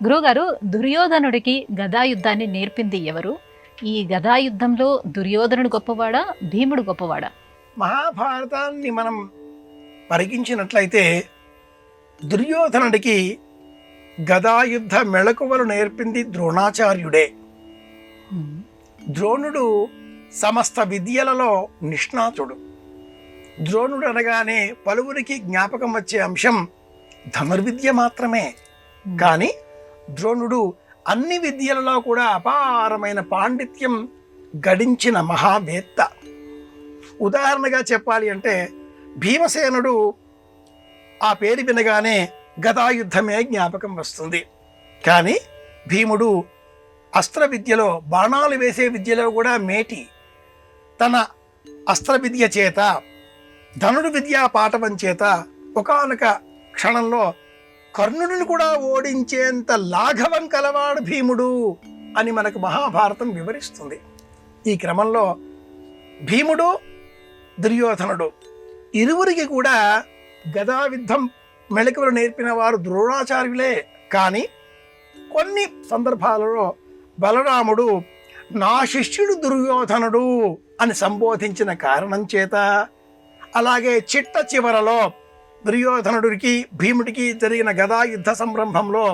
గురువుగారు, దుర్యోధనుడికి గదాయుద్ధాన్ని నేర్పింది ఎవరు? ఈ గదాయుద్ధంలో దుర్యోధనుడు గొప్పవాడా, భీముడు గొప్పవాడా? మహాభారతాన్ని మనం పరికించినట్లయితే దుర్యోధనుడికి గదాయుద్ధ మెళకువలు నేర్పింది ద్రోణాచార్యుడే. ద్రోణుడు సమస్త విద్యలలో నిష్ణాతుడు. ద్రోణుడు అనగానే పలువురికి జ్ఞాపకం వచ్చే అంశం ధనుర్విద్య మాత్రమే. కానీ ద్రోణుడు అన్ని విద్యలలో కూడా అపారమైన పాండిత్యం గడించిన మహావేత్త. ఉదాహరణగా చెప్పాలి అంటే భీమసేనుడు ఆ పేరు వినగానే గదాయుద్ధమే జ్ఞాపకం వస్తుంది. కానీ భీముడు అస్త్ర విద్యలో, బాణాలు వేసే విద్యలో కూడా మేటి. తన అస్త్ర విద్య చేత, ధనుడు విద్యా పాఠవం చేత ఒకానొక క్షణంలో కర్ణుడిని కూడా ఓడించేంత లాఘవం కలవాడు భీముడు అని మనకు మహాభారతం వివరిస్తుంది. ఈ క్రమంలో భీముడు, దుర్యోధనుడు ఇరువురికి కూడా గదాయుద్ధం మెళకువలు నేర్పిన వారు ద్రోణాచార్యులే. కానీ కొన్ని సందర్భాలలో బలరాముడు నా శిష్యుడు దుర్యోధనుడు అని సంబోధించిన కారణం చేత, అలాగే చిట్ట చివరలో దుర్యోధనుడికి భీముడికి జరిగిన గదాయుద్ధ సంరంభంలో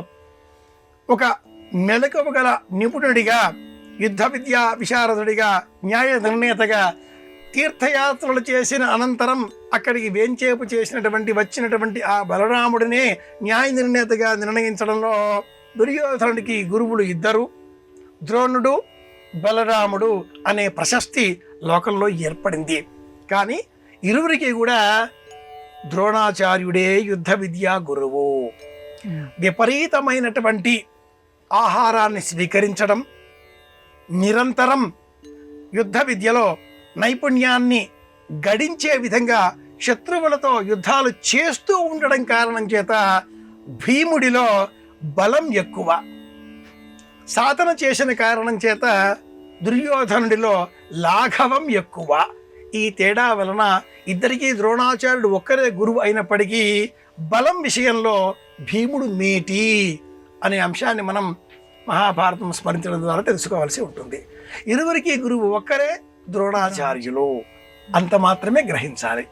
ఒక మెలకువ గల నిపుణుడిగా, యుద్ధ విద్యా విశారదుడిగా, న్యాయ నిర్ణేతగా తీర్థయాత్రలు చేసిన అనంతరం అక్కడికి వేంచేపు వచ్చినటువంటి ఆ బలరాముడినే న్యాయ నిర్ణేతగా నిర్ణయించడంలో దుర్యోధనుడికి గురువులు ఇద్దరు, ద్రోణుడు, బలరాముడు అనే ప్రశస్తి లోకంలో ఏర్పడింది. కానీ ఇరువురికి కూడా ద్రోణాచార్యుడే యుద్ధ విద్యా గురువు. విపరీతమైనటువంటి ఆహారాన్ని స్వీకరించడం, నిరంతరం యుద్ధ విద్యలో నైపుణ్యాన్ని గడించే విధంగా శత్రువులతో యుద్ధాలు చేస్తూ ఉండడం కారణం చేత భీముడిలో బలం ఎక్కువ. సాధన చేసిన కారణం చేత దుర్యోధనుడిలో లాఘవం ఎక్కువ. ఈ తేడా వలన ఇద్దరికీ ద్రోణాచార్యుడు ఒక్కరే గురువు అయినప్పటికీ బలం విషయంలో భీముడు మేటి అనే అంశాన్ని మనం మహాభారతం స్మరించడం ద్వారా తెలుసుకోవాల్సి ఉంటుంది. ఇరువురికి గురువు ఒక్కరే, ద్రోణాచార్యులు అంత మాత్రమే గ్రహించాలి.